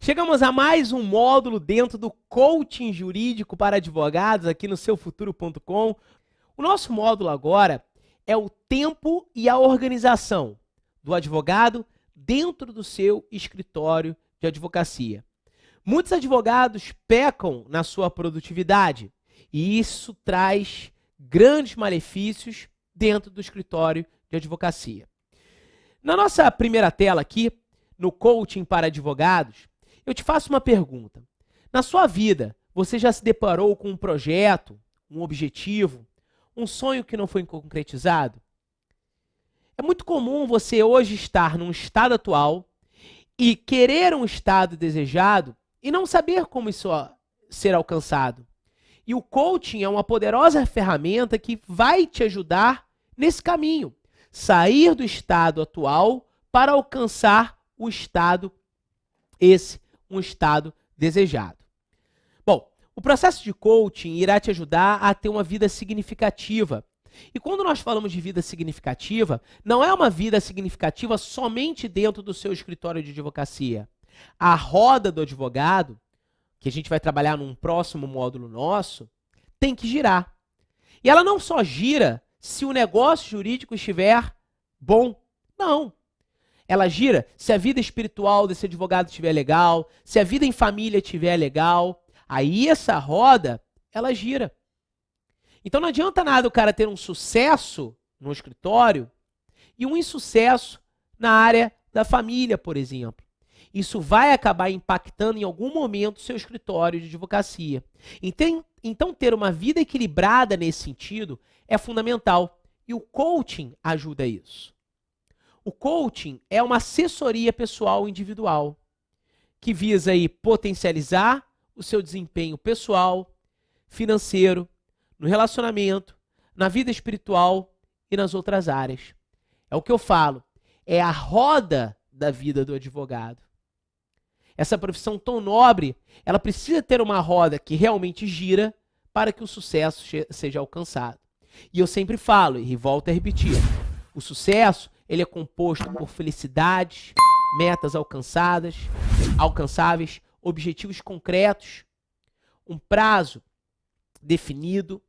Chegamos a mais um módulo dentro do Coaching Jurídico para Advogados aqui no seufuturo.com. O nosso módulo agora é o tempo e a organização do advogado dentro do seu escritório de advocacia. Muitos advogados pecam na sua produtividade e isso traz grandes malefícios dentro do escritório de advocacia. Na nossa primeira tela aqui, no Coaching para Advogados, eu te faço uma pergunta. Na sua vida, você já se deparou com um projeto, um objetivo, um sonho que não foi concretizado? É muito comum você hoje estar num estado atual e querer um estado desejado e não saber como isso ser alcançado. E o coaching é uma poderosa ferramenta que vai te ajudar nesse caminho. Sair do estado atual para alcançar o estado um estado desejado. Bom, o processo de coaching irá te ajudar a ter uma vida significativa. E quando nós falamos de vida significativa, não é uma vida significativa somente dentro do seu escritório de advocacia. A roda do advogado, que a gente vai trabalhar num próximo módulo nosso, tem que girar. E ela não só gira se o negócio jurídico estiver bom. Não. Ela gira se a vida espiritual desse advogado estiver legal, se a vida em família estiver legal. Aí essa roda, ela gira. Então não adianta nada o cara ter um sucesso no escritório e um insucesso na área da família, por exemplo. Isso vai acabar impactando em algum momento o seu escritório de advocacia. Então ter uma vida equilibrada nesse sentido é fundamental. E o coaching ajuda isso. O coaching é uma assessoria pessoal individual que visa aí potencializar o seu desempenho pessoal, financeiro, no relacionamento, na vida espiritual e nas outras áreas. É o que eu falo, é a roda da vida do advogado. Essa profissão tão nobre, ela precisa ter uma roda que realmente gira para que o sucesso seja alcançado. E eu sempre falo, e volto a repetir, o sucesso ele é composto por felicidades, metas alcançáveis, objetivos concretos, um prazo definido,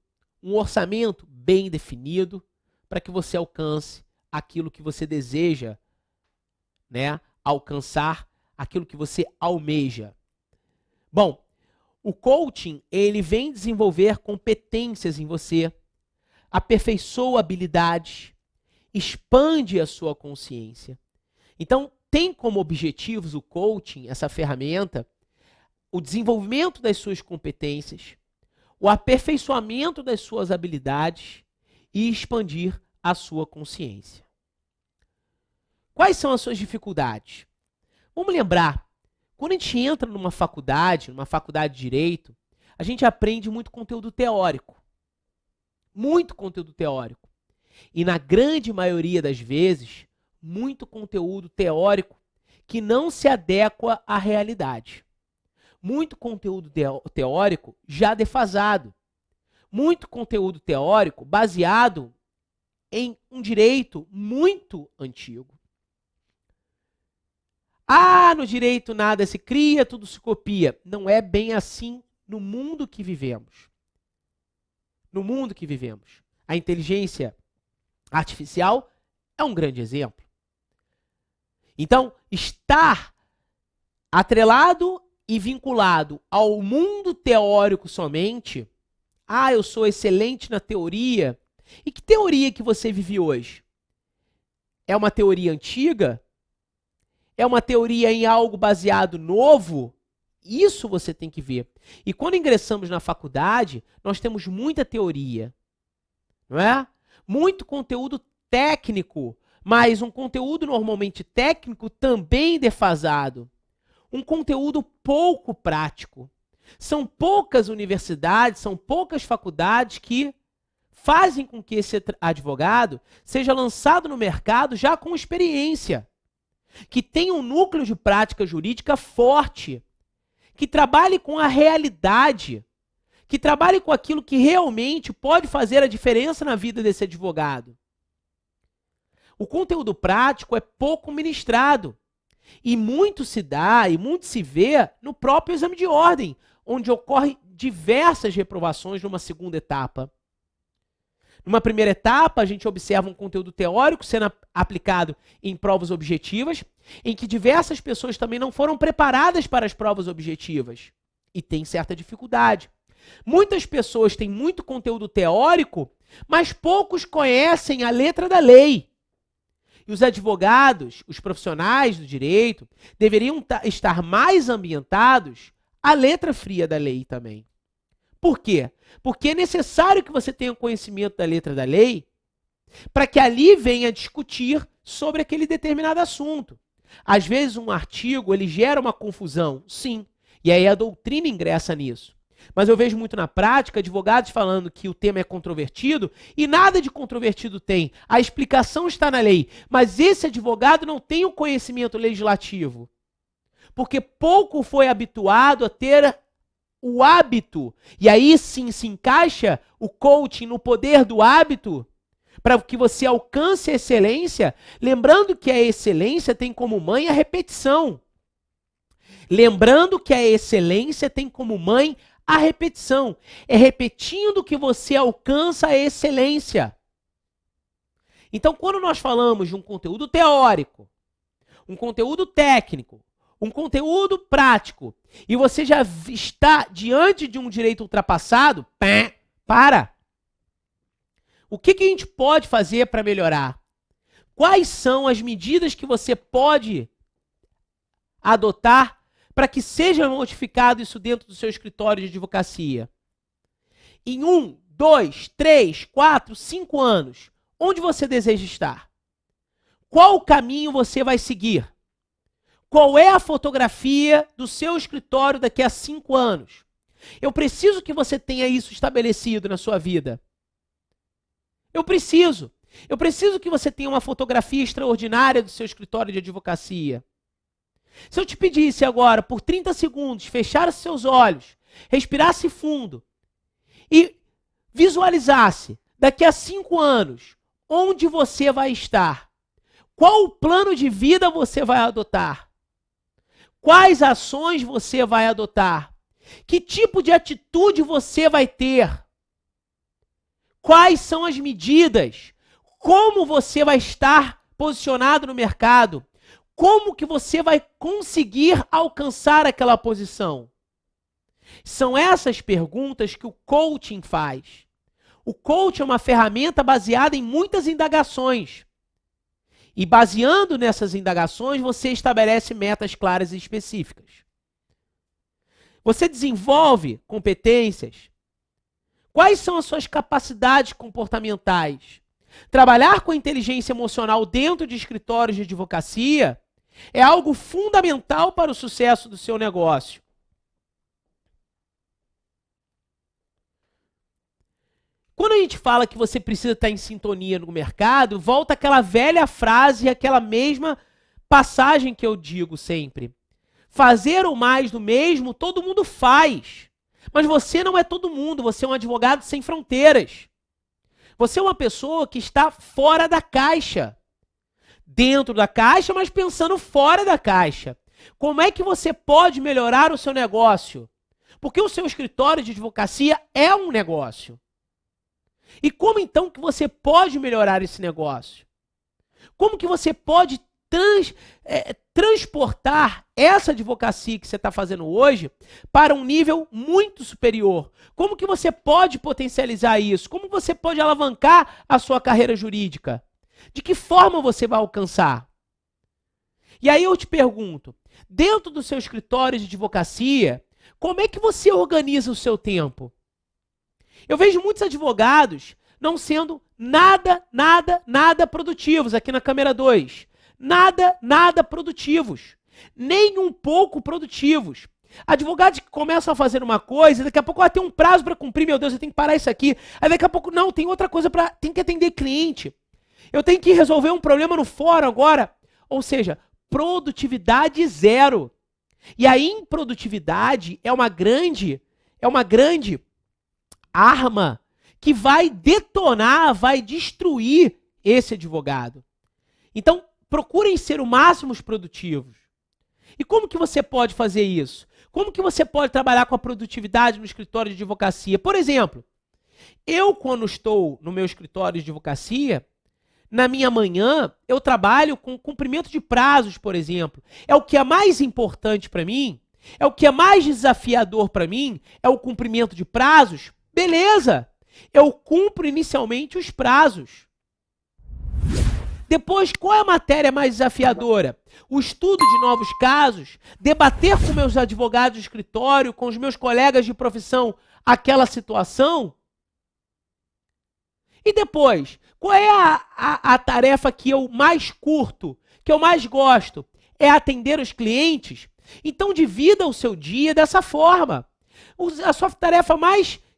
um orçamento bem definido para que você alcance aquilo que você deseja, né? Alcançar aquilo que você almeja. Bom, o coaching ele vem desenvolver competências em você, aperfeiçoa habilidades, expande a sua consciência. Então, tem como objetivos o coaching, essa ferramenta, o desenvolvimento das suas competências, o aperfeiçoamento das suas habilidades e expandir a sua consciência. Quais são as suas dificuldades? Vamos lembrar, quando a gente entra numa faculdade de Direito, a gente aprende muito conteúdo teórico. Muito conteúdo teórico. E na grande maioria das vezes, muito conteúdo teórico que não se adequa à realidade. Muito conteúdo teórico já defasado. Muito conteúdo teórico baseado em um direito muito antigo. Ah, no direito nada se cria, tudo se copia. Não é bem assim no mundo que vivemos. No mundo que vivemos. A inteligência artificial é um grande exemplo. Então, estar atrelado e vinculado ao mundo teórico somente, eu sou excelente na teoria. E que teoria que você vive hoje? É uma teoria antiga? É uma teoria em algo baseado novo? Isso você tem que ver. E quando ingressamos na faculdade, nós temos muita teoria, não é? Muito conteúdo técnico, mas um conteúdo normalmente técnico também defasado. Um conteúdo pouco prático. São poucas universidades, são poucas faculdades que fazem com que esse advogado seja lançado no mercado já com experiência, que tenha um núcleo de prática jurídica forte, que trabalhe com a realidade, que trabalhe com aquilo que realmente pode fazer a diferença na vida desse advogado. O conteúdo prático é pouco ministrado. E muito se dá e muito se vê no próprio exame de ordem, onde ocorrem diversas reprovações numa segunda etapa. Numa primeira etapa, a gente observa um conteúdo teórico sendo aplicado em provas objetivas, em que diversas pessoas também não foram preparadas para as provas objetivas e tem certa dificuldade. Muitas pessoas têm muito conteúdo teórico, mas poucos conhecem a letra da lei. E os advogados, os profissionais do direito, deveriam estar mais ambientados à letra fria da lei também. Por quê? Porque é necessário que você tenha conhecimento da letra da lei para que ali venha discutir sobre aquele determinado assunto. Às vezes um artigo ele gera uma confusão, sim, e aí a doutrina ingressa nisso. Mas eu vejo muito na prática advogados falando que o tema é controvertido e nada de controvertido tem. A explicação está na lei, mas esse advogado não tem o conhecimento legislativo, porque pouco foi habituado a ter o hábito, e aí sim se encaixa o coaching no poder do hábito, para que você alcance a excelência, lembrando que a excelência tem como mãe a repetição. Lembrando que a excelência tem como mãe a repetição. É repetindo que você alcança a excelência. Então, quando nós falamos de um conteúdo teórico, um conteúdo técnico, um conteúdo prático, e você já está diante de um direito ultrapassado, para. O que a gente pode fazer para melhorar? Quais são as medidas que você pode adotar para que seja modificado isso dentro do seu escritório de advocacia? Em 1, 2, 3, 4, 5 anos, onde você deseja estar? Qual o caminho você vai seguir? Qual é a fotografia do seu escritório daqui a 5 anos? Eu preciso que você tenha isso estabelecido na sua vida. Eu preciso que você tenha uma fotografia extraordinária do seu escritório de advocacia. Se eu te pedisse agora, por 30 segundos, fechar os seus olhos, respirasse fundo e visualizasse daqui a 5 anos onde você vai estar, qual o plano de vida você vai adotar, quais ações você vai adotar, que tipo de atitude você vai ter, quais são as medidas, como você vai estar posicionado no mercado, como que você vai conseguir alcançar aquela posição? São essas perguntas que o coaching faz. O coaching é uma ferramenta baseada em muitas indagações. E baseando nessas indagações, você estabelece metas claras e específicas. Você desenvolve competências. Quais são as suas capacidades comportamentais? Trabalhar com a inteligência emocional dentro de escritórios de advocacia é algo fundamental para o sucesso do seu negócio. Quando a gente fala que você precisa estar em sintonia no mercado, volta aquela velha frase, aquela mesma passagem que eu digo sempre. Fazer o mais do mesmo, todo mundo faz. Mas você não é todo mundo, você é um advogado sem fronteiras. Você é uma pessoa que está fora da caixa. Dentro da caixa, mas pensando fora da caixa. Como é que você pode melhorar o seu negócio? Porque o seu escritório de advocacia é um negócio. E como então que você pode melhorar esse negócio? Como que você pode transportar essa advocacia que você está fazendo hoje para um nível muito superior? Como que você pode potencializar isso? Como você pode alavancar a sua carreira jurídica? De que forma você vai alcançar? E aí eu te pergunto, dentro do seu escritório de advocacia, como é que você organiza o seu tempo? Eu vejo muitos advogados não sendo nada produtivos aqui na câmera 2. Nada produtivos. Nem um pouco produtivos. Advogados que começam a fazer uma coisa, daqui a pouco tem um prazo para cumprir, meu Deus, eu tenho que parar isso aqui. Aí daqui a pouco, não, tem outra coisa tem que atender cliente. Eu tenho que resolver um problema no fórum agora. Ou seja, produtividade zero. E a improdutividade é uma grande arma que vai detonar, vai destruir esse advogado. Então, procurem ser o máximo produtivos. E como que você pode fazer isso? Como que você pode trabalhar com a produtividade no escritório de advocacia? Por exemplo, eu quando estou no meu escritório de advocacia, na minha manhã, eu trabalho com cumprimento de prazos, por exemplo. É o que é mais importante para mim, é o que é mais desafiador para mim, é o cumprimento de prazos. Beleza, eu cumpro inicialmente os prazos. Depois, qual é a matéria mais desafiadora? O estudo de novos casos, debater com meus advogados de escritório, com os meus colegas de profissão, aquela situação. E depois, qual é a tarefa que eu mais curto, que eu mais gosto? É atender os clientes? Então, divida o seu dia dessa forma. A sua tarefa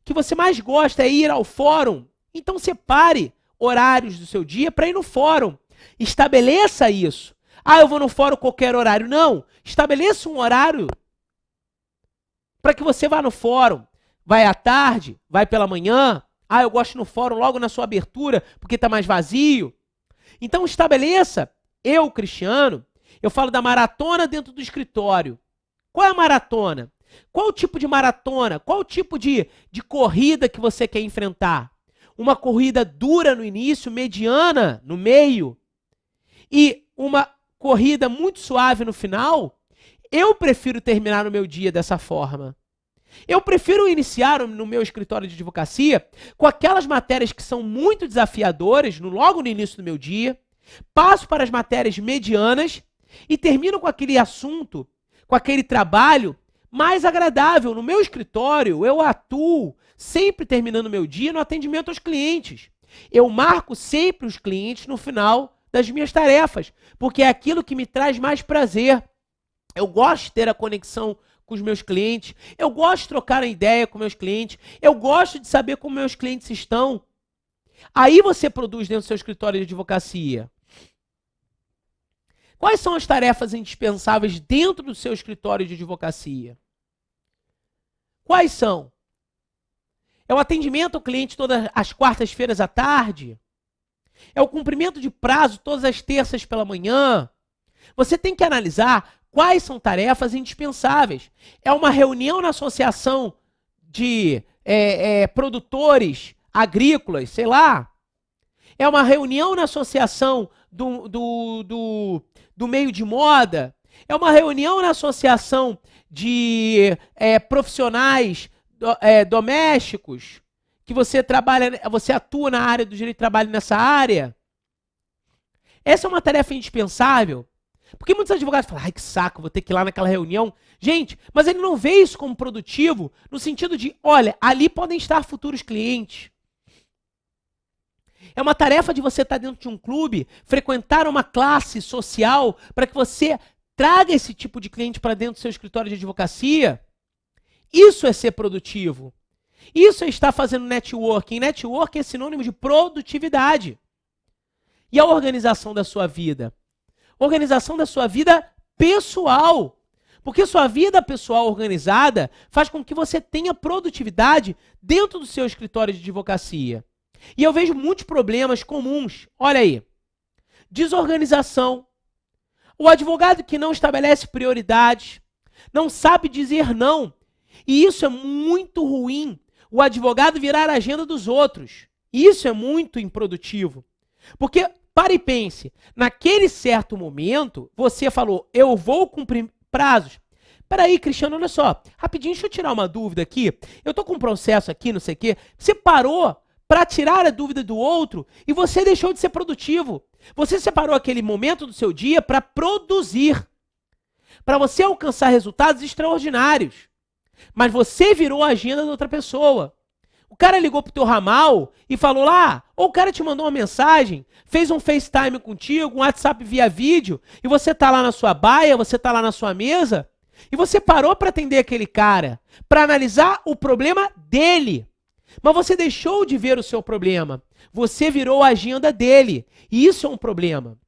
que você mais gosta é ir ao fórum. Então, separe horários do seu dia para ir no fórum. Estabeleça isso. Ah, eu vou no fórum qualquer horário. Não. Estabeleça um horário para que você vá no fórum. Vai à tarde, vai pela manhã. Ah, eu gosto no fórum logo na sua abertura, porque está mais vazio. Então estabeleça, eu, Cristiano, eu falo da maratona dentro do escritório. Qual é a maratona? Qual o tipo de maratona? Qual o tipo de corrida que você quer enfrentar? Uma corrida dura no início, mediana no meio e uma corrida muito suave no final? Eu prefiro terminar o meu dia dessa forma. Eu prefiro iniciar no meu escritório de advocacia com aquelas matérias que são muito desafiadoras, logo no início do meu dia, passo para as matérias medianas e termino com aquele assunto, com aquele trabalho mais agradável. No meu escritório, eu atuo sempre terminando o meu dia no atendimento aos clientes. Eu marco sempre os clientes no final das minhas tarefas, porque é aquilo que me traz mais prazer. Eu gosto de ter a conexão com os meus clientes, eu gosto de trocar a ideia com meus clientes, eu gosto de saber como meus clientes estão. Aí você produz dentro do seu escritório de advocacia. Quais são as tarefas indispensáveis dentro do seu escritório de advocacia? Quais são? É o atendimento ao cliente todas as quartas-feiras à tarde? É o cumprimento de prazo todas as terças pela manhã? Você tem que analisar quais são tarefas indispensáveis. É uma reunião na associação de produtores agrícolas, sei lá. É uma reunião na associação do meio de moda. É uma reunião na associação de profissionais domésticos, que você atua na área do direito de trabalho nessa área. Essa é uma tarefa indispensável. Porque muitos advogados falam, ai que saco, vou ter que ir lá naquela reunião. Gente, mas ele não vê isso como produtivo no sentido de, olha, ali podem estar futuros clientes. É uma tarefa de você estar dentro de um clube, frequentar uma classe social para que você traga esse tipo de cliente para dentro do seu escritório de advocacia. Isso é ser produtivo. Isso é estar fazendo networking. Networking é sinônimo de produtividade. E a organização da sua vida? Organização da sua vida pessoal. Porque sua vida pessoal organizada faz com que você tenha produtividade dentro do seu escritório de advocacia. E eu vejo muitos problemas comuns. Olha aí. Desorganização. O advogado que não estabelece prioridades, não sabe dizer não. E isso é muito ruim. O advogado virar a agenda dos outros. Isso é muito improdutivo. Porque pare e pense, naquele certo momento, você falou, eu vou cumprir prazos. Peraí, Cristiano, olha só, rapidinho, deixa eu tirar uma dúvida aqui. Eu tô com um processo aqui, não sei o quê. Você parou para tirar a dúvida do outro e você deixou de ser produtivo. Você separou aquele momento do seu dia para produzir, para você alcançar resultados extraordinários. Mas você virou a agenda da outra pessoa. O cara ligou pro teu ramal e falou lá, ou o cara te mandou uma mensagem, fez um FaceTime contigo, um WhatsApp via vídeo, e você tá lá na sua baia, você tá lá na sua mesa, e você parou para atender aquele cara, para analisar o problema dele. Mas você deixou de ver o seu problema. Você virou a agenda dele. E isso é um problema.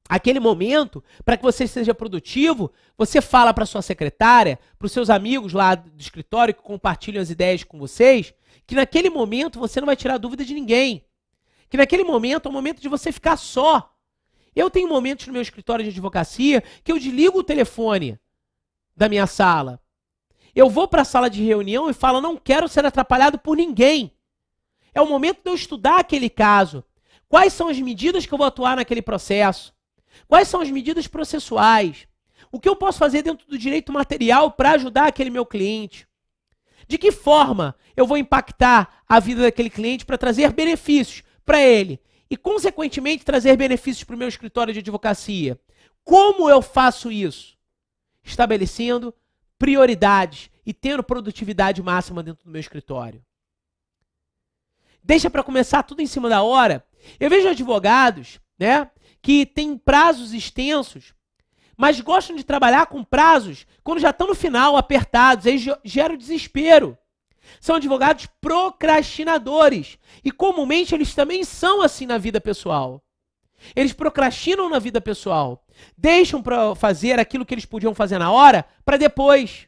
Aquele momento, para que você seja produtivo, você fala para sua secretária, para os seus amigos lá do escritório que compartilham as ideias com vocês, que naquele momento você não vai tirar dúvida de ninguém. Que naquele momento é o momento de você ficar só. Eu tenho momentos no meu escritório de advocacia que eu desligo o telefone da minha sala. Eu vou para a sala de reunião e falo, não quero ser atrapalhado por ninguém. É o momento de eu estudar aquele caso. Quais são as medidas que eu vou atuar naquele processo? Quais são as medidas processuais? O que eu posso fazer dentro do direito material para ajudar aquele meu cliente? De que forma eu vou impactar a vida daquele cliente para trazer benefícios para ele e, consequentemente, trazer benefícios para o meu escritório de advocacia? Como eu faço isso? Estabelecendo prioridades e tendo produtividade máxima dentro do meu escritório. Deixa para começar tudo em cima da hora. Eu vejo advogados, né, que têm prazos extensos, mas gostam de trabalhar com prazos quando já estão no final, apertados, aí gera o desespero. São advogados procrastinadores e comumente eles também são assim na vida pessoal. Eles procrastinam na vida pessoal, deixam para fazer aquilo que eles podiam fazer na hora para depois.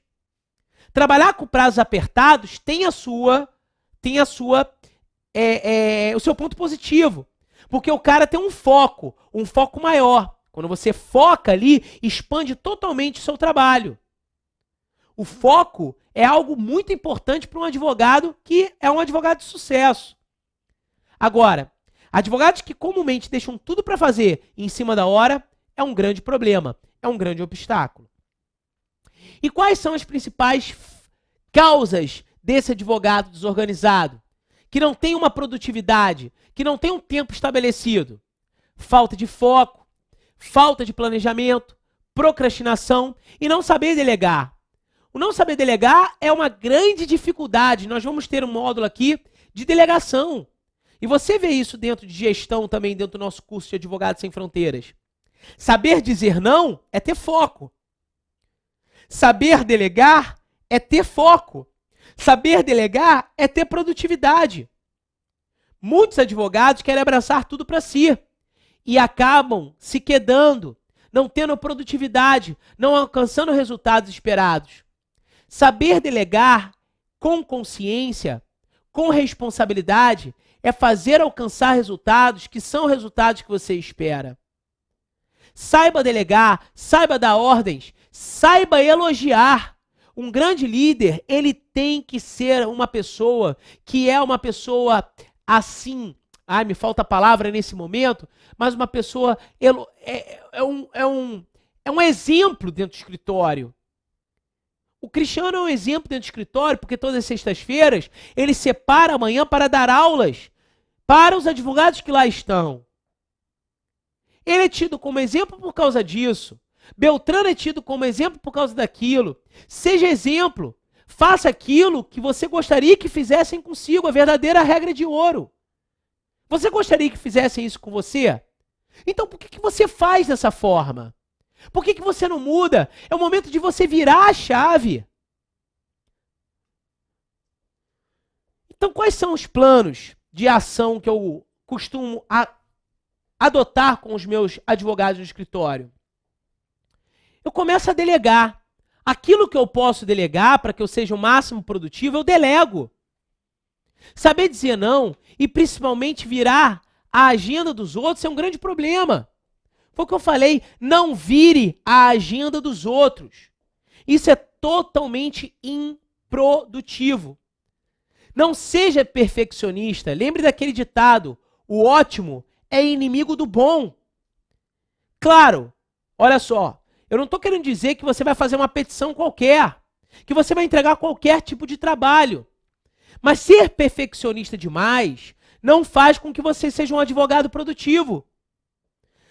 Trabalhar com prazos apertados tem o seu ponto positivo, porque o cara tem um foco maior. Quando você foca ali, expande totalmente o seu trabalho. O foco é algo muito importante para um advogado que é um advogado de sucesso. Agora, advogados que comumente deixam tudo para fazer em cima da hora é um grande problema, é um grande obstáculo. E quais são as principais causas desse advogado desorganizado? Que não tem uma produtividade, que não tem um tempo estabelecido. Falta de foco, falta de planejamento, procrastinação e não saber delegar. O não saber delegar é uma grande dificuldade. Nós vamos ter um módulo aqui de delegação. E você vê isso dentro de gestão também, dentro do nosso curso de Advogados Sem Fronteiras. Saber dizer não é ter foco. Saber delegar é ter foco. Saber delegar é ter produtividade. Muitos advogados querem abraçar tudo para si e acabam se quedando, não tendo produtividade, não alcançando resultados esperados. Saber delegar com consciência, com responsabilidade, é fazer alcançar resultados que são resultados que você espera. Saiba delegar, saiba dar ordens, saiba elogiar. Um grande líder, ele tem que ser uma pessoa que é uma pessoa assim, me falta a palavra nesse momento, mas uma pessoa é um exemplo dentro do escritório. O Cristiano é um exemplo dentro do escritório, porque todas as sextas-feiras ele separa a manhã para dar aulas para os advogados que lá estão. Ele é tido como exemplo por causa disso. Beltrano é tido como exemplo por causa daquilo. Seja exemplo. Faça aquilo que você gostaria que fizessem consigo, a verdadeira regra de ouro. Você gostaria que fizessem isso com você? Então por que você faz dessa forma? Por que você não muda? É o momento de você virar a chave. Então quais são os planos de ação que eu costumo adotar com os meus advogados no escritório? Eu começo a delegar. Aquilo que eu posso delegar para que eu seja o máximo produtivo, eu delego. Saber dizer não e principalmente virar a agenda dos outros é um grande problema. Foi o que eu falei, não vire a agenda dos outros. Isso é totalmente improdutivo. Não seja perfeccionista. Lembre daquele ditado, o ótimo é inimigo do bom. Claro, olha só, eu não estou querendo dizer que você vai fazer uma petição qualquer, que você vai entregar qualquer tipo de trabalho. Mas ser perfeccionista demais não faz com que você seja um advogado produtivo.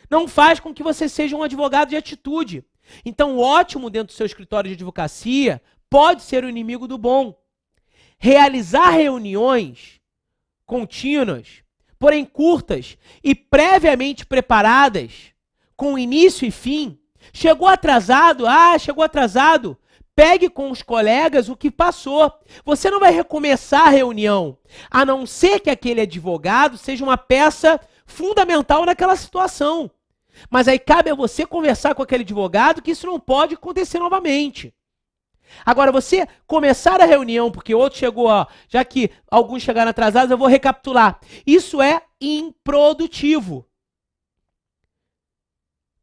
Não faz com que você seja um advogado de atitude. Então, o ótimo dentro do seu escritório de advocacia pode ser o inimigo do bom. Realizar reuniões contínuas, porém curtas e previamente preparadas, com início e fim. Chegou atrasado? Chegou atrasado. Pegue com os colegas o que passou. Você não vai recomeçar a reunião, a não ser que aquele advogado seja uma peça fundamental naquela situação. Mas aí cabe a você conversar com aquele advogado que isso não pode acontecer novamente. Agora, você começar a reunião porque outro chegou, já que alguns chegaram atrasados, eu vou recapitular. Isso é improdutivo.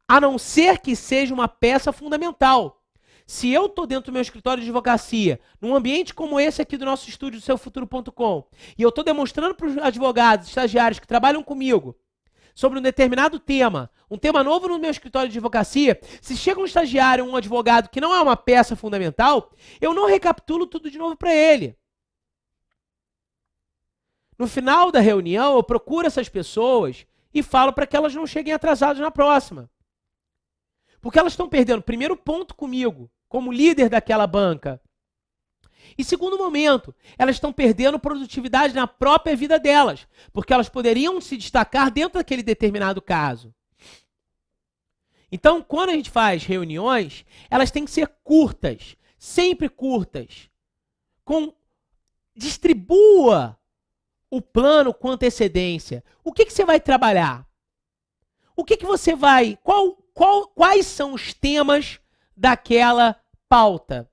A não ser que seja uma peça fundamental. Se eu estou dentro do meu escritório de advocacia, num ambiente como esse aqui do nosso estúdio, do seufuturo.com, e eu estou demonstrando para os advogados, estagiários que trabalham comigo, sobre um determinado tema, um tema novo no meu escritório de advocacia, se chega um estagiário, um advogado que não é uma peça fundamental, eu não recapitulo tudo de novo para ele. No final da reunião, eu procuro essas pessoas e falo para que elas não cheguem atrasadas na próxima. Porque elas estão perdendo, primeiro ponto comigo, como líder daquela banca. E segundo momento, elas estão perdendo produtividade na própria vida delas, porque elas poderiam se destacar dentro daquele determinado caso. Então, quando a gente faz reuniões, elas têm que ser curtas, sempre curtas. Distribua o plano com antecedência. O que você vai trabalhar? O que você vai... Quais são os temas daquela pauta?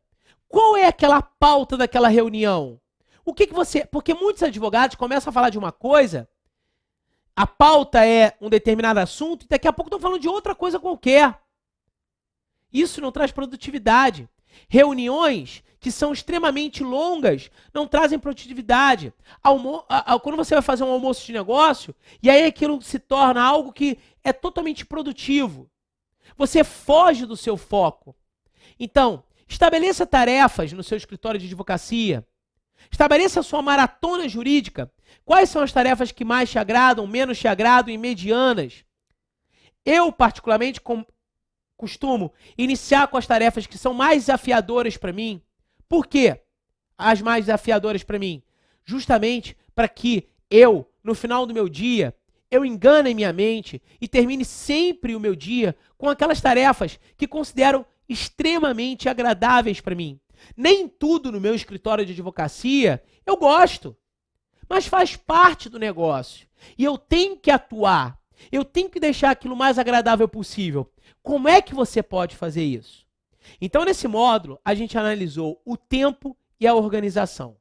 Qual é aquela pauta daquela reunião? O que você... Porque muitos advogados começam a falar de uma coisa, a pauta é um determinado assunto, e daqui a pouco estão falando de outra coisa qualquer. Isso não traz produtividade. Reuniões que são extremamente longas não trazem produtividade. Quando você vai fazer um almoço de negócio, e aí aquilo se torna algo que é totalmente produtivo. Você foge do seu foco. Então, estabeleça tarefas no seu escritório de advocacia. Estabeleça a sua maratona jurídica. Quais são as tarefas que mais te agradam, menos te agradam e medianas? Eu, particularmente, costumo iniciar com as tarefas que são mais desafiadoras para mim. Por quê? As mais desafiadoras para mim? Justamente para que eu, no final do meu dia, eu engane minha mente e termine sempre o meu dia com aquelas tarefas que considero extremamente agradáveis para mim. Nem tudo no meu escritório de advocacia eu gosto, mas faz parte do negócio. E eu tenho que atuar, eu tenho que deixar aquilo mais agradável possível. Como é que você pode fazer isso? Então, nesse módulo, a gente analisou o tempo e a organização.